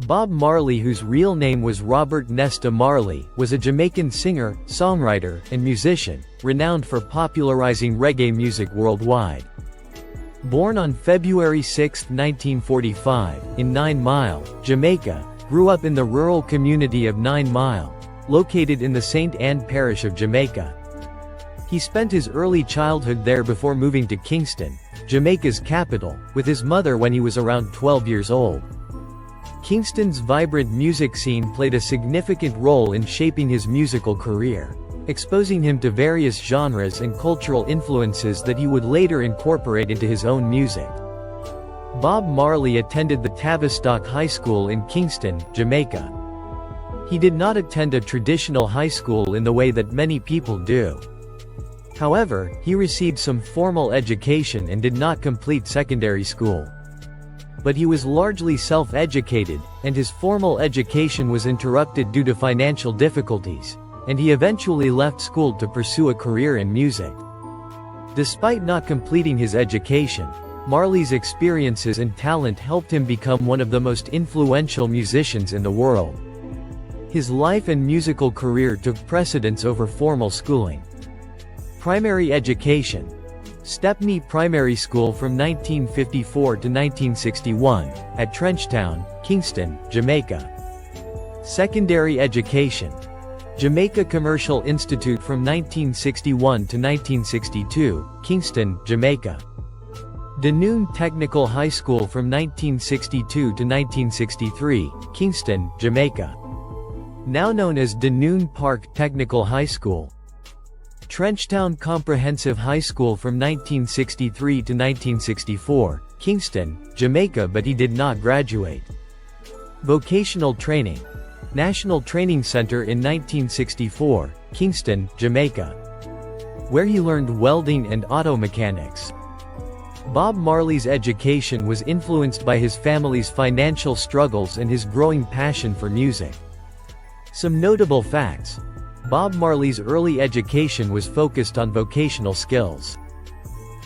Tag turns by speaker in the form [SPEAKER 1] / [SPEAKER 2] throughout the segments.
[SPEAKER 1] Bob Marley, whose real name was Robert Nesta Marley, was a Jamaican singer, songwriter, and musician, renowned for popularizing reggae music worldwide. Born on February 6, 1945, in 9 Mile, Jamaica, grew up in the rural community of 9 Mile, located in the St. Ann parish of Jamaica. He spent his early childhood there before moving to Kingston, Jamaica's capital, with his mother when he was around 12 years old. Kingston's vibrant music scene played a significant role in shaping his musical career, exposing him to various genres and cultural influences that he would later incorporate into his own music. Bob Marley attended the Tavistock High School in Kingston, Jamaica. He did not attend a traditional high school in the way that many people do. However, he received some formal education and did not complete secondary school. But he was largely self-educated, and his formal education was interrupted due to financial difficulties, and he eventually left school to pursue a career in music. Despite not completing his education, Marley's experiences and talent helped him become one of the most influential musicians in the world. His life and musical career took precedence over formal schooling. Primary education. Stepney Primary School from 1954 to 1961, at Trenchtown, Kingston, Jamaica. Secondary education. Jamaica Commercial Institute from 1961 to 1962, Kingston, Jamaica. Dunoon Technical High School from 1962 to 1963, Kingston, Jamaica. Now known as Dunoon Park Technical High School. Trenchtown Comprehensive High School from 1963 to 1964, Kingston, Jamaica, but he did not graduate. Vocational training. National Training Center in 1964, Kingston, Jamaica, where he learned welding and auto mechanics. Bob Marley's education was influenced by his family's financial struggles and his growing passion for music. Some notable facts. Bob Marley's early education was focused on vocational skills.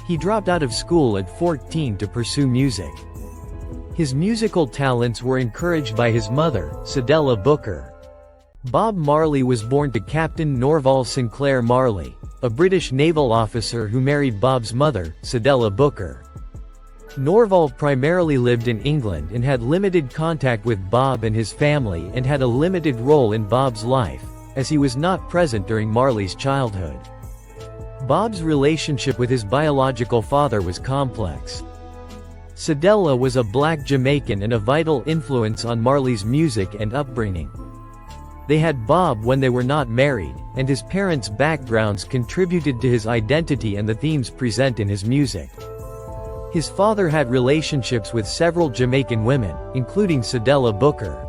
[SPEAKER 1] He dropped out of school at 14 to pursue music. His musical talents were encouraged by his mother, Cedella Booker. Bob Marley was born to Captain Norval Sinclair Marley, a British naval officer who married Bob's mother, Cedella Booker. Norval primarily lived in England and had limited contact with Bob and his family and had a limited role in Bob's life, as he was not present during Marley's childhood. Bob's relationship with his biological father was complex. Cedella was a black Jamaican and a vital influence on Marley's music and upbringing. They had Bob when they were not married, and his parents' backgrounds contributed to his identity and the themes present in his music. His father had relationships with several Jamaican women, including Cedella Booker.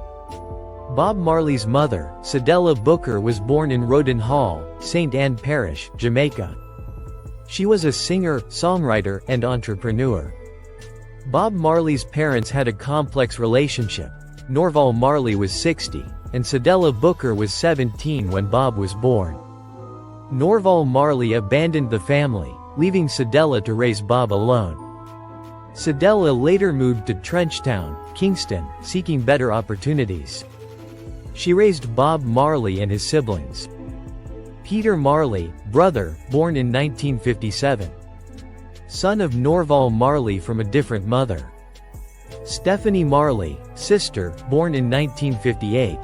[SPEAKER 1] Bob Marley's mother, Cedella Booker, was born in Roden Hall, St. Ann Parish, Jamaica. She was a singer, songwriter, and entrepreneur. Bob Marley's parents had a complex relationship. Norval Marley was 60, and Cedella Booker was 17 when Bob was born. Norval Marley abandoned the family, leaving Cedella to raise Bob alone. Cedella later moved to Trenchtown, Kingston, seeking better opportunities. She raised Bob Marley and his siblings. Peter Marley, brother, born in 1957. Son of Norval Marley from a different mother. Stephanie Marley, sister, born in 1958.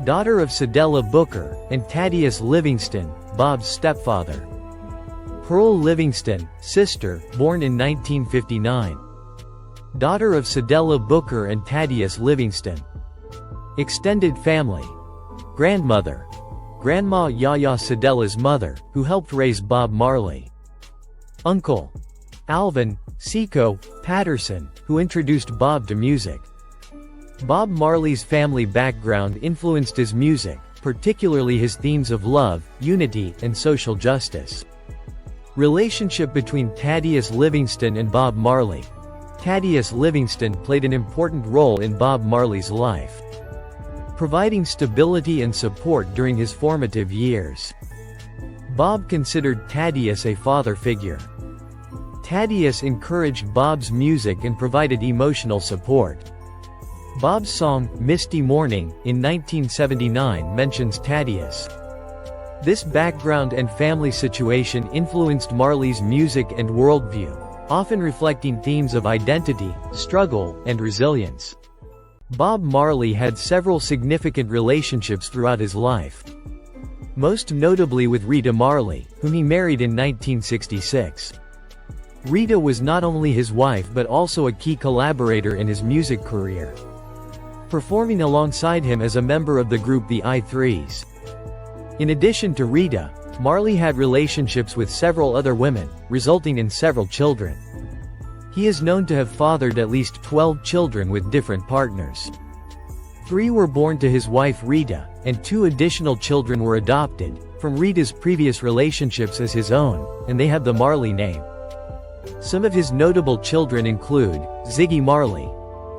[SPEAKER 1] Daughter of Cedella Booker, and Thaddeus Livingston, Bob's stepfather. Pearl Livingston, sister, born in 1959. Daughter of Cedella Booker and Thaddeus Livingston. Extended family. Grandmother. Grandma Yaya Cedella's mother, who helped raise Bob Marley. Uncle. Alvin Seco Patterson, who introduced Bob to music. Bob Marley's family background influenced his music, particularly his themes of love, unity, and social justice. Relationship between Thaddeus Livingston and Bob Marley. Thaddeus Livingston played an important role in Bob Marley's life, providing stability and support during his formative years. Bob considered Thaddeus a father figure. Thaddeus encouraged Bob's music and provided emotional support. Bob's song, Misty Morning, in 1979 mentions Thaddeus. This background and family situation influenced Marley's music and worldview, often reflecting themes of identity, struggle, and resilience. Bob Marley had several significant relationships throughout his life. Most notably with Rita Marley, whom he married in 1966. Rita was not only his wife but also a key collaborator in his music career, performing alongside him as a member of the group the I-Threes. In addition to Rita, Marley had relationships with several other women, resulting in several children. He is known to have fathered at least 12 children with different partners. 3 were born to his wife Rita, and 2 additional children were adopted, from Rita's previous relationships as his own, and they have the Marley name. Some of his notable children include Ziggy Marley.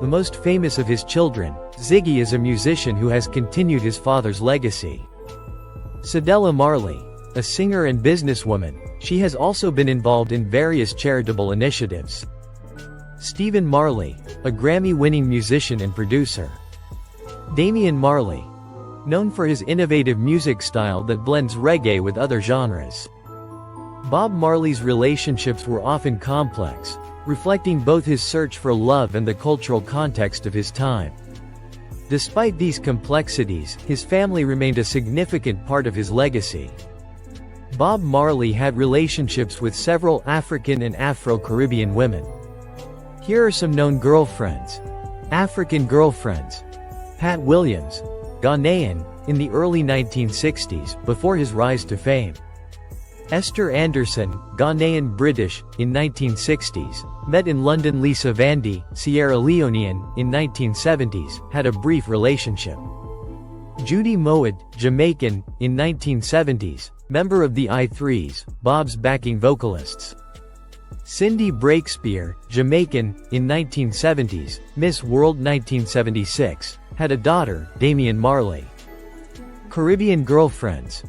[SPEAKER 1] The most famous of his children, Ziggy is a musician who has continued his father's legacy. Cedella Marley, a singer and businesswoman, she has also been involved in various charitable initiatives. Stephen Marley, a Grammy-winning musician and producer. Damian Marley, known for his innovative music style that blends reggae with other genres. Bob Marley's relationships were often complex, reflecting both his search for love and the cultural context of his time. Despite these complexities, his family remained a significant part of his legacy. Bob Marley had relationships with several African and Afro-Caribbean women. Here are some known girlfriends. African girlfriends. Pat Williams, Ghanaian, in the early 1960s, before his rise to fame. Esther Anderson, Ghanaian British, in 1960s, met in London. Lisa Vandy, Sierra Leonean, in 1970s, had a brief relationship. Judy Mowat, Jamaican, in 1970s, member of the I-Threes, Bob's backing vocalists. Cindy Breakspear, Jamaican, in 1970s, Miss World 1976, had a daughter, Damian Marley. Caribbean girlfriends.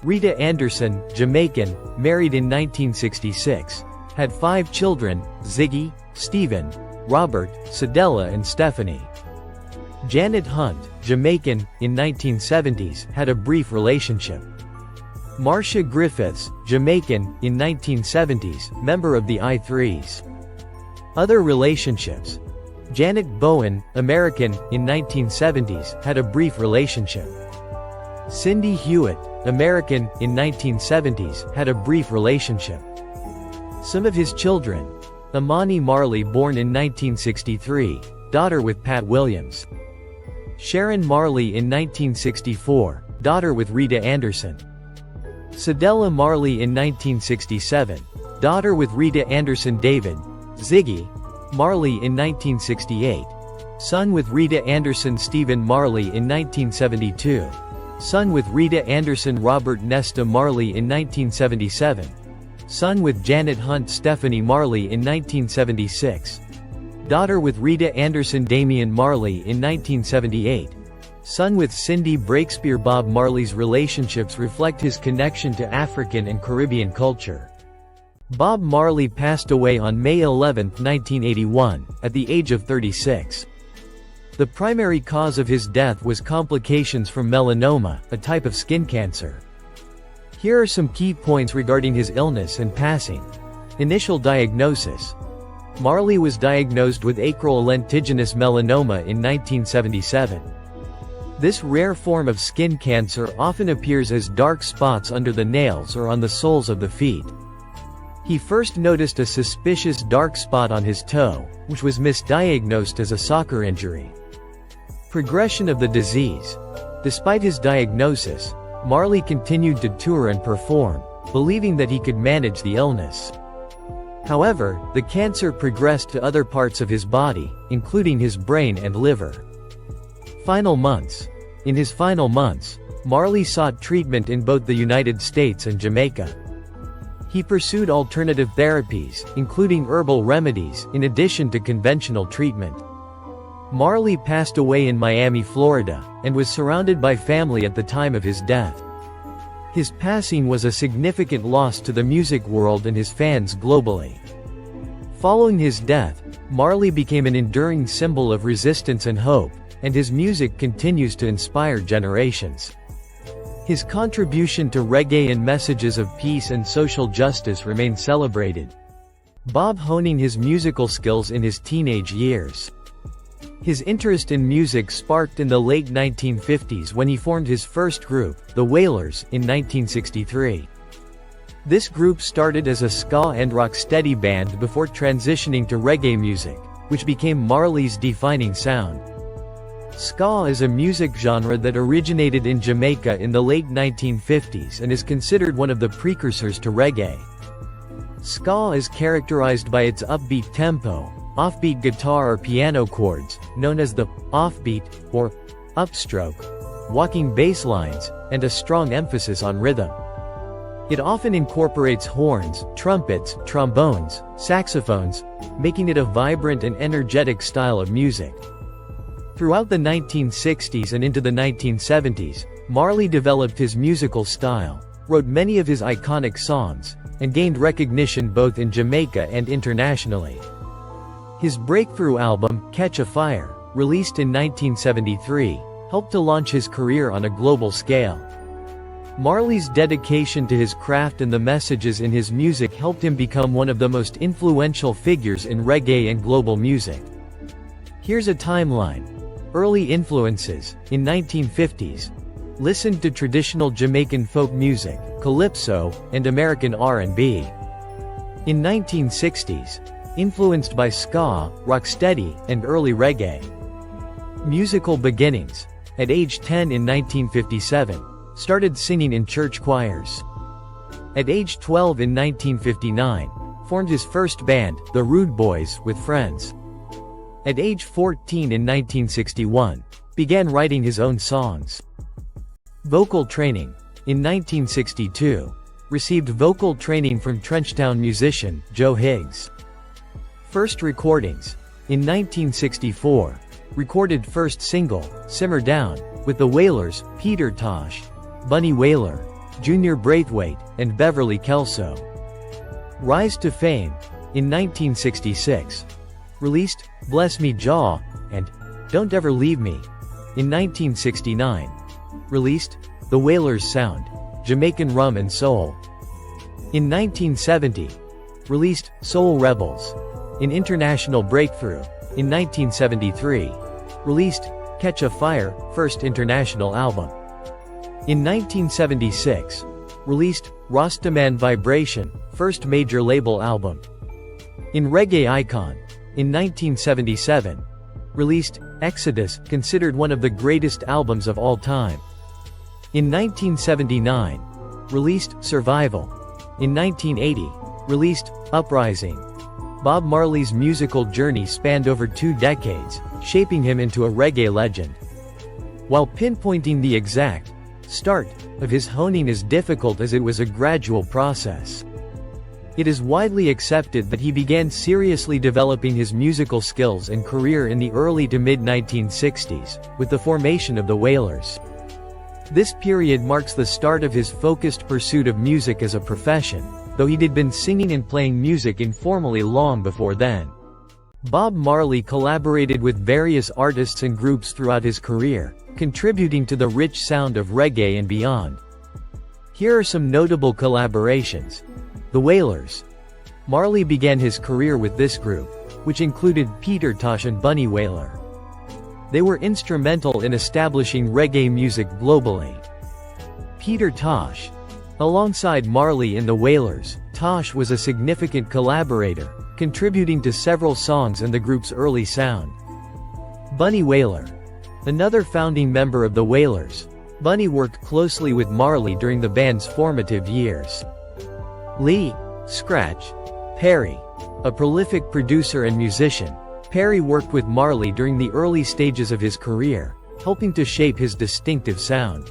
[SPEAKER 1] Rita Anderson, Jamaican, married in 1966, had 5 children, Ziggy, Stephen, Robert, Cedella and Stephanie. Janet Hunt, Jamaican, in 1970s, had a brief relationship. Marcia Griffiths, Jamaican, in 1970s, member of the I-Threes. Other relationships. Janet Bowen, American, in 1970s, had a brief relationship. Cindy Hewitt, American, in 1970s, had a brief relationship. Some of his children. Imani Marley, born in 1963, daughter with Pat Williams. Sharon Marley in 1964, daughter with Rita Anderson. Cedella Marley in 1967, daughter with Rita Anderson. David, Ziggy, Marley in 1968, son with Rita Anderson. Stephen Marley in 1972. Son with Rita Anderson. Robert Nesta Marley in 1977. Son with Janet Hunt. Stephanie Marley in 1976. Daughter with Rita Anderson. Damian Marley in 1978. Son with Cindy Breakspear. Bob Marley's relationships reflect his connection to African and Caribbean culture. Bob Marley passed away on May 11, 1981, at the age of 36. The primary cause of his death was complications from melanoma, a type of skin cancer. Here are some key points regarding his illness and passing. Initial diagnosis. Marley was diagnosed with acral lentiginous melanoma in 1977. This rare form of skin cancer often appears as dark spots under the nails or on the soles of the feet. He first noticed a suspicious dark spot on his toe, which was misdiagnosed as a soccer injury. Progression of the disease. Despite his diagnosis, Marley continued to tour and perform, believing that he could manage the illness. However, the cancer progressed to other parts of his body, including his brain and liver. Final months. In his final months, Marley sought treatment in both the United States and Jamaica. He pursued alternative therapies, including herbal remedies, in addition to conventional treatment. Marley passed away in Miami, Florida, and was surrounded by family at the time of his death. His passing was a significant loss to the music world and his fans globally. Following his death, Marley became an enduring symbol of resistance and hope, and his music continues to inspire generations. His contribution to reggae and messages of peace and social justice remain celebrated. Bob honing his musical skills in his teenage years. His interest in music sparked in the late 1950s when he formed his first group, the Wailers, in 1963. This group started as a ska and rocksteady band before transitioning to reggae music, which became Marley's defining sound. Ska is a music genre that originated in Jamaica in the late 1950s and is considered one of the precursors to reggae. Ska is characterized by its upbeat tempo, offbeat guitar or piano chords, known as the offbeat or upstroke, walking bass lines, and a strong emphasis on rhythm. It often incorporates horns, trumpets, trombones, saxophones, making it a vibrant and energetic style of music. Throughout the 1960s and into the 1970s, Marley developed his musical style, wrote many of his iconic songs, and gained recognition both in Jamaica and internationally. His breakthrough album, Catch a Fire, released in 1973, helped to launch his career on a global scale. Marley's dedication to his craft and the messages in his music helped him become one of the most influential figures in reggae and global music. Here's a timeline. Early influences. In 1950s, listened to traditional Jamaican folk music, calypso, and American R&B. In 1960s, influenced by ska, rocksteady, and early reggae. Musical beginnings. At age 10 in 1957, started singing in church choirs. At age 12 in 1959, formed his first band, the Rude Boys, with friends. At age 14 in 1961, began writing his own songs. Vocal training. In 1962, received vocal training from Trenchtown musician, Joe Higgs. First recordings. In 1964, recorded first single, Simmer Down, with the Wailers, Peter Tosh, Bunny Wailer, Junior Braithwaite, and Beverly Kelso. Rise to fame. In 1966, released Bless Me Jaw and Don't Ever Leave Me. In 1969, released The Wailers Sound, Jamaican Rum and Soul. In 1970, released Soul Rebels. In international breakthrough. In 1973, released Catch a Fire, first international album. In 1976, released Rastaman Vibration, first major label album. In Reggae Icon. In 1977, released Exodus, considered one of the greatest albums of all time. In 1979, released Survival. In 1980, released Uprising. Bob Marley's musical journey spanned over 2 decades, shaping him into a reggae legend. While pinpointing the exact start of his honing is difficult as it was a gradual process. It is widely accepted that he began seriously developing his musical skills and career in the early to mid-1960s, with the formation of the Wailers. This period marks the start of his focused pursuit of music as a profession, though he'd been singing and playing music informally long before then. Bob Marley collaborated with various artists and groups throughout his career, contributing to the rich sound of reggae and beyond. Here are some notable collaborations. The Wailers. Marley began his career with this group, which included Peter Tosh and Bunny Wailer. They were instrumental in establishing reggae music globally. Peter Tosh. Alongside Marley in the Wailers, Tosh was a significant collaborator, contributing to several songs and the group's early sound. Bunny Wailer. Another founding member of the Wailers, Bunny worked closely with Marley during the band's formative years. Lee Scratch Perry. A prolific producer and musician, Perry worked with Marley during the early stages of his career, helping to shape his distinctive sound.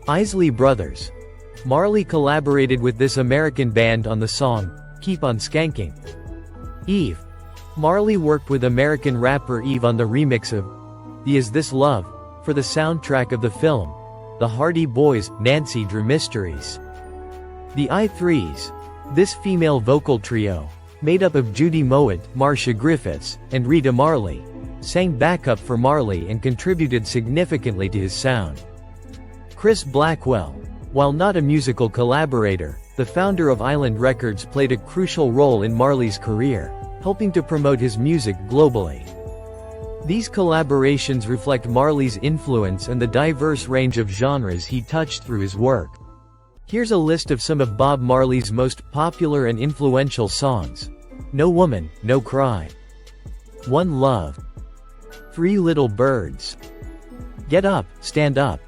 [SPEAKER 1] Isley Brothers. Marley collaborated with this American band on the song, Keep on Skanking. Eve. Marley worked with American rapper Eve on the remix of The Is This Love, for the soundtrack of the film, The Hardy Boys' Nancy Drew Mysteries. The I-Threes. This female vocal trio, made up of Judy Mowat, Marcia Griffiths, and Rita Marley, sang backup for Marley and contributed significantly to his sound. Chris Blackwell, while not a musical collaborator, the founder of Island Records, played a crucial role in Marley's career, helping to promote his music globally. These collaborations reflect Marley's influence and the diverse range of genres he touched through his work. Here's a list of some of Bob Marley's most popular and influential songs. No Woman, No Cry. One Love. Three Little Birds. Get Up, Stand Up.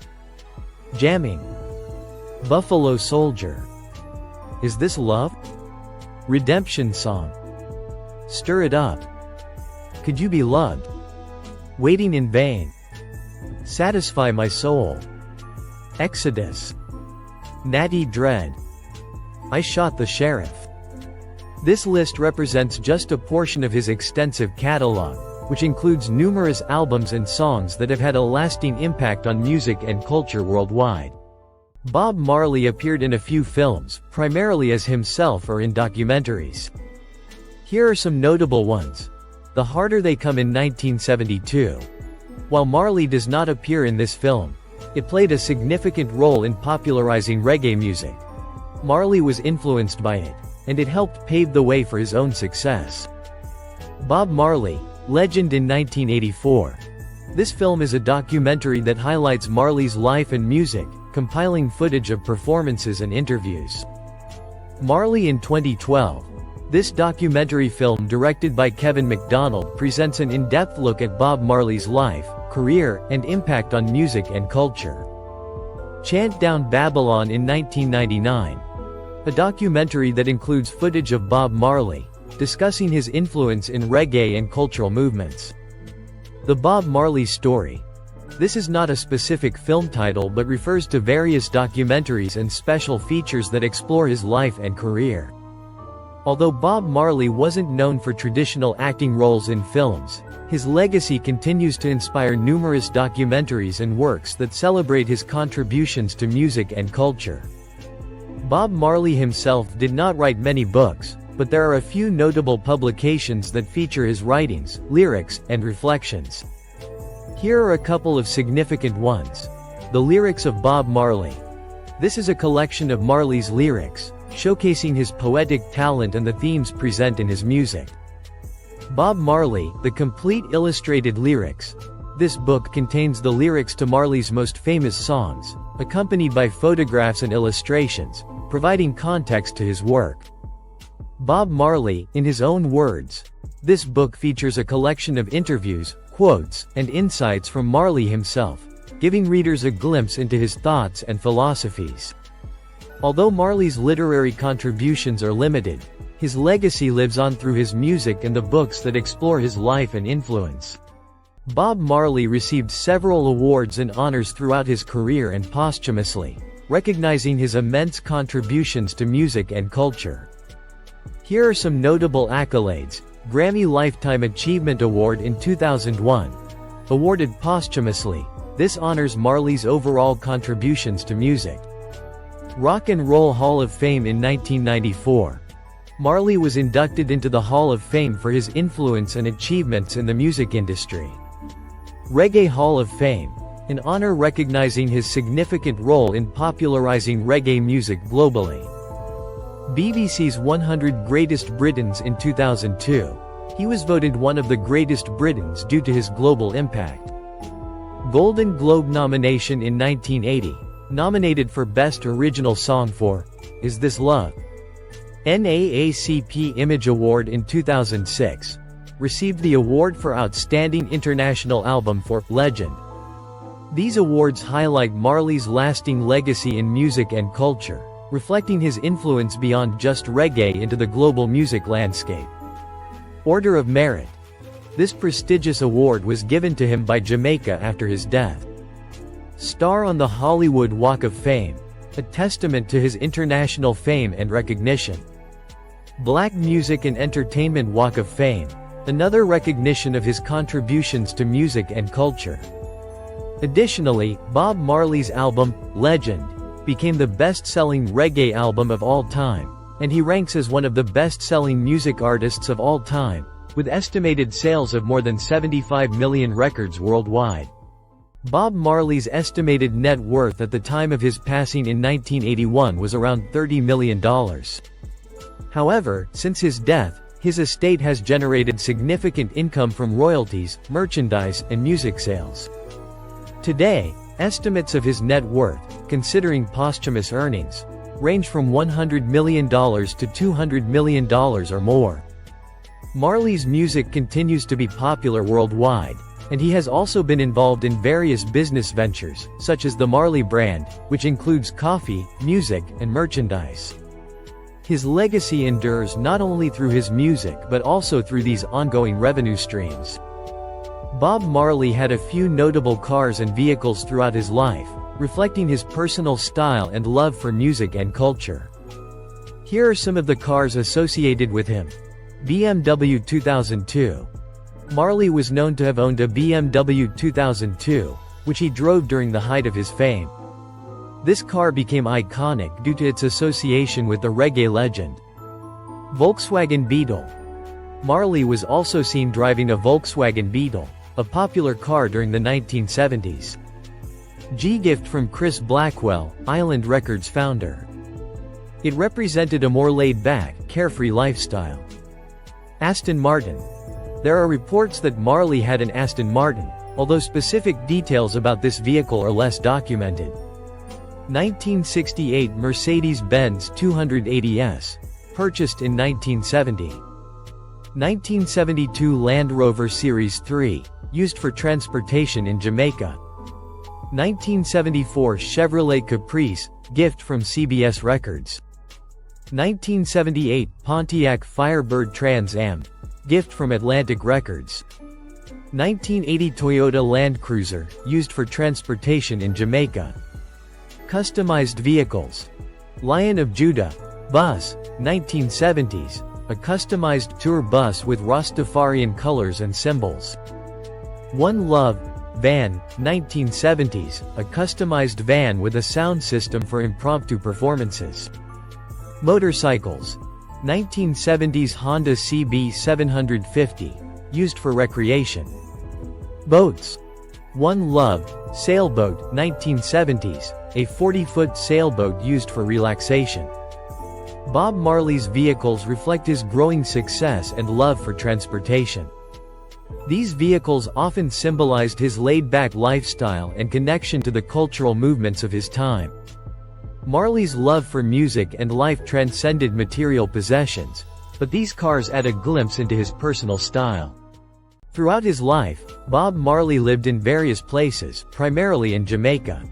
[SPEAKER 1] Jamming. Buffalo Soldier. Is This Love? Redemption Song. Stir It Up. Could You Be Loved? Waiting in Vain. Satisfy My Soul. Exodus. Natty Dread. I Shot the Sheriff. This list represents just a portion of his extensive catalog, which includes numerous albums and songs that have had a lasting impact on music and culture worldwide. Bob Marley appeared in a few films, primarily as himself or in documentaries. Here are some notable ones. The Harder They Come in 1972. While Marley does not appear in this film, it played a significant role in popularizing reggae music. Marley was influenced by it, and it helped pave the way for his own success. Bob Marley, Legend in 1984. This film is a documentary that highlights Marley's life and music, compiling footage of performances and interviews. Marley in 2012. This documentary film, directed by Kevin MacDonald, presents an in-depth look at Bob Marley's life, career, and impact on music and culture. Chant Down Babylon in 1999. A documentary that includes footage of Bob Marley, discussing his influence in reggae and cultural movements. The Bob Marley Story. This is not a specific film title but refers to various documentaries and special features that explore his life and career. Although Bob Marley wasn't known for traditional acting roles in films, his legacy continues to inspire numerous documentaries and works that celebrate his contributions to music and culture. Bob Marley himself did not write many books, but there are a few notable publications that feature his writings, lyrics, and reflections. Here are a couple of significant ones. The Lyrics of Bob Marley. This is a collection of Marley's lyrics, showcasing his poetic talent and the themes present in his music. Bob Marley, The Complete Illustrated Lyrics. This book contains the lyrics to Marley's most famous songs, accompanied by photographs and illustrations, providing context to his work. Bob Marley, in his own words. This book features a collection of interviews, quotes, and insights from Marley himself, giving readers a glimpse into his thoughts and philosophies. Although Marley's literary contributions are limited, his legacy lives on through his music and the books that explore his life and influence. Bob Marley received several awards and honors throughout his career and posthumously, recognizing his immense contributions to music and culture. Here are some notable accolades. Grammy Lifetime Achievement Award in 2001. Awarded posthumously, this honors Marley's overall contributions to music. Rock and Roll Hall of Fame in 1994. Marley was inducted into the Hall of Fame for his influence and achievements in the music industry. Reggae Hall of Fame, an honor recognizing his significant role in popularizing reggae music globally. BBC's 100 Greatest Britons in 2002. He was voted one of the greatest Britons due to his global impact. Golden Globe nomination in 1980. Nominated for Best Original Song for Is This Love? NAACP Image Award in 2006. Received the award for Outstanding International Album for Legend. These awards highlight Marley's lasting legacy in music and culture, reflecting his influence beyond just reggae into the global music landscape. Order of Merit. This prestigious award was given to him by Jamaica after his death. Star on the Hollywood Walk of Fame, a testament to his international fame and recognition. Black Music and Entertainment Walk of Fame, another recognition of his contributions to music and culture. Additionally, Bob Marley's album, Legend, became the best-selling reggae album of all time, and he ranks as one of the best-selling music artists of all time, with estimated sales of more than 75 million records worldwide. Bob Marley's estimated net worth at the time of his passing in 1981 was around $30 million. However, since his death, his estate has generated significant income from royalties, merchandise, and music sales. Today, estimates of his net worth, considering posthumous earnings, range from $100 million to $200 million or more. Marley's music continues to be popular worldwide, and he has also been involved in various business ventures, such as the Marley brand, which includes coffee, music, and merchandise. His legacy endures not only through his music but also through these ongoing revenue streams. Bob Marley had a few notable cars and vehicles throughout his life, reflecting his personal style and love for music and culture. Here are some of the cars associated with him. BMW 2002. Marley was known to have owned a BMW 2002, which he drove during the height of his fame. This car became iconic due to its association with the reggae legend. Volkswagen Beetle. Marley was also seen driving a Volkswagen Beetle, a popular car during the 1970s. G-Gift from Chris Blackwell, Island Records founder. It represented a more laid-back, carefree lifestyle. Aston Martin. There are reports that Marley had an Aston Martin, although specific details about this vehicle are less documented. 1968 Mercedes-Benz 280S, purchased in 1970. 1972 Land Rover Series 3, used for transportation in Jamaica. 1974 Chevrolet Caprice, gift from CBS Records. 1978 Pontiac Firebird Trans Am, gift from Atlantic Records. 1980 Toyota Land Cruiser, used for transportation in Jamaica. Customized vehicles. Lion of Judah, bus, 1970s, a customized tour bus with Rastafarian colors and symbols. One Love, van, 1970s, a customized van with a sound system for impromptu performances. Motorcycles. 1970s Honda CB 750, used for recreation. Boats. One Love, sailboat, 1970s, a 40-foot sailboat used for relaxation. Bob Marley's vehicles reflect his growing success and love for transportation. These vehicles often symbolized his laid-back lifestyle and connection to the cultural movements of his time. Marley's love for music and life transcended material possessions, but these cars add a glimpse into his personal style. Throughout his life, Bob Marley lived in various places, primarily in Jamaica.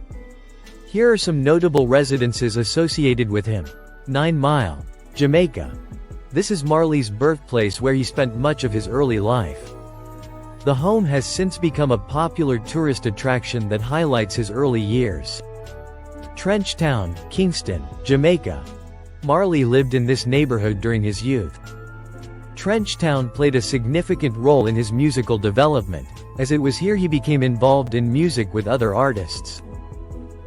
[SPEAKER 1] Here are some notable residences associated with him. 9 Mile, Jamaica. This is Marley's birthplace where he spent much of his early life. The home has since become a popular tourist attraction that highlights his early years. Trenchtown, Kingston, Jamaica. Marley lived in this neighborhood during his youth. Trenchtown played a significant role in his musical development, as it was here he became involved in music with other artists.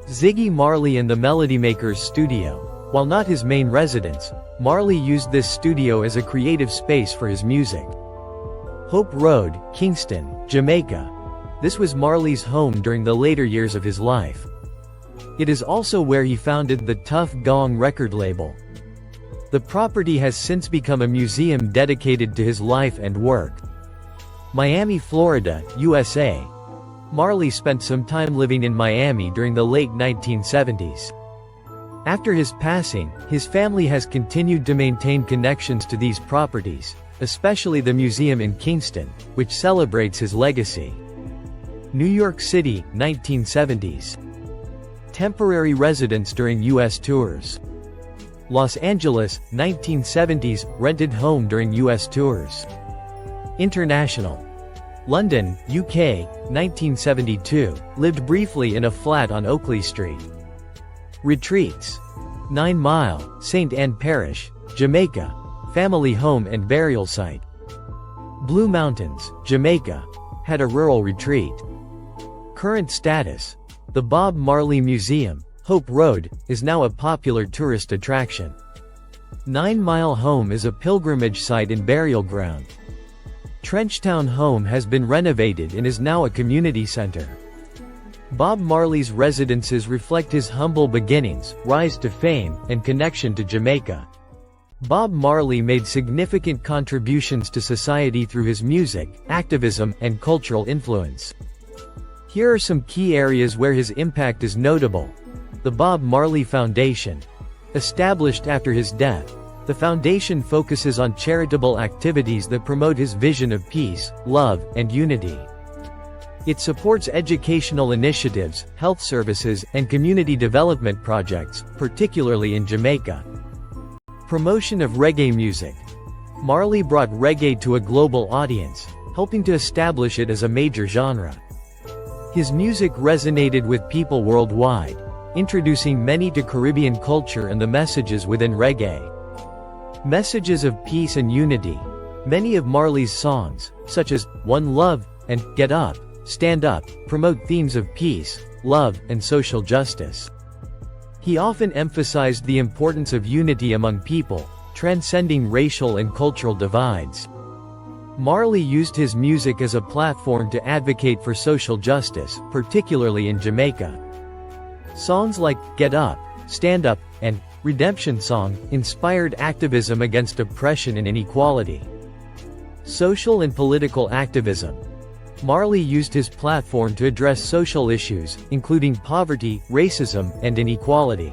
[SPEAKER 1] Ziggy Marley and the Melody Makers studio. While not his main residence, Marley used this studio as a creative space for his music. Hope Road, Kingston, Jamaica. This was Marley's home during the later years of his life. It is also where he founded the Tough Gong record label. The property has since become a museum dedicated to his life and work. Miami, Florida, USA. Marley spent some time living in Miami during the late 1970s. After his passing, his family has continued to maintain connections to these properties, especially the museum in Kingston, which celebrates his legacy. New York City, 1970s. Temporary residence during U.S. tours. Los Angeles, 1970s, rented home during U.S. tours. International. London, UK, 1972, lived briefly in a flat on Oakley Street. Retreats. 9 Mile, St. Ann Parish, Jamaica, family home and burial site. Blue Mountains, Jamaica, had a rural retreat. Current status. The Bob Marley Museum, Hope Road, is now a popular tourist attraction. 9 Mile Home is a pilgrimage site and burial ground. Trenchtown Home has been renovated and is now a community center. Bob Marley's residences reflect his humble beginnings, rise to fame, and connection to Jamaica. Bob Marley made significant contributions to society through his music, activism, and cultural influence. Here are some key areas where his impact is notable. The Bob Marley Foundation. Established after his death, the foundation focuses on charitable activities that promote his vision of peace, love, and unity. It supports educational initiatives, health services, and community development projects, particularly in Jamaica. Promotion of reggae music. Marley brought reggae to a global audience, helping to establish it as a major genre. His music resonated with people worldwide, introducing many to Caribbean culture and the messages within reggae. Messages of peace and unity. Many of Marley's songs, such as One Love and Get Up, Stand Up, promote themes of peace, love, and social justice. He often emphasized the importance of unity among people, transcending racial and cultural divides. Marley used his music as a platform to advocate for social justice, particularly in Jamaica. Songs like Get Up, Stand Up, and Redemption Song inspired activism against oppression and inequality. Social and political activism. Marley used his platform to address social issues, including poverty, racism, and inequality.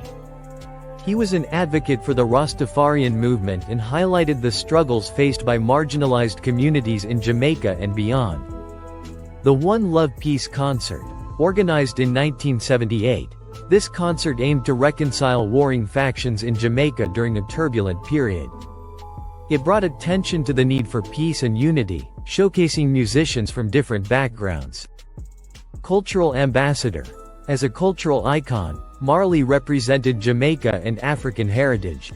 [SPEAKER 1] He was an advocate for the Rastafarian movement and highlighted the struggles faced by marginalized communities in Jamaica and beyond. The One Love Peace Concert. Organized in 1978, this concert aimed to reconcile warring factions in Jamaica during a turbulent period. It brought attention to the need for peace and unity, showcasing musicians from different backgrounds. Cultural ambassador. As a cultural icon, Marley represented Jamaica and African heritage.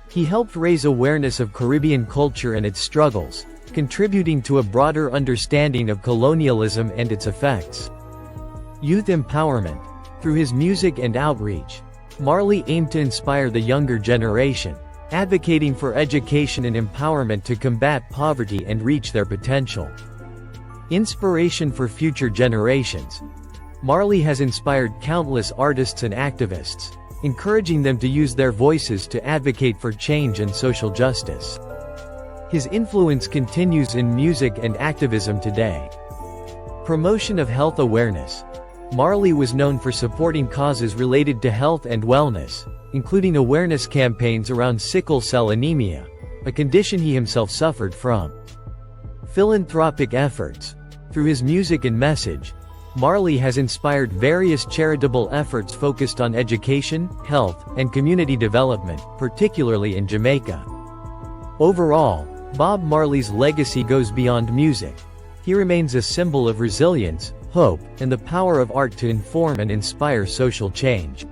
[SPEAKER 1] He helped raise awareness of Caribbean culture and its struggles, contributing to a broader understanding of colonialism and its effects. Youth empowerment. Through his music and outreach, Marley aimed to inspire the younger generation, advocating for education and empowerment to combat poverty and reach their potential. Inspiration for future generations. Marley has inspired countless artists and activists, encouraging them to use their voices to advocate for change and social justice. His influence continues in music and activism today. Promotion of health awareness. Marley was known for supporting causes related to health and wellness, including awareness campaigns around sickle cell anemia, a condition he himself suffered from. Philanthropic efforts. Through his music and message, Marley has inspired various charitable efforts focused on education, health, and community development, particularly in Jamaica. Overall, Bob Marley's legacy goes beyond music. He remains a symbol of resilience, hope, and the power of art to inform and inspire social change.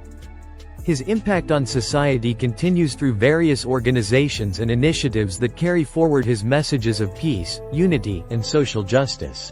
[SPEAKER 1] His impact on society continues through various organizations and initiatives that carry forward his messages of peace, unity, and social justice.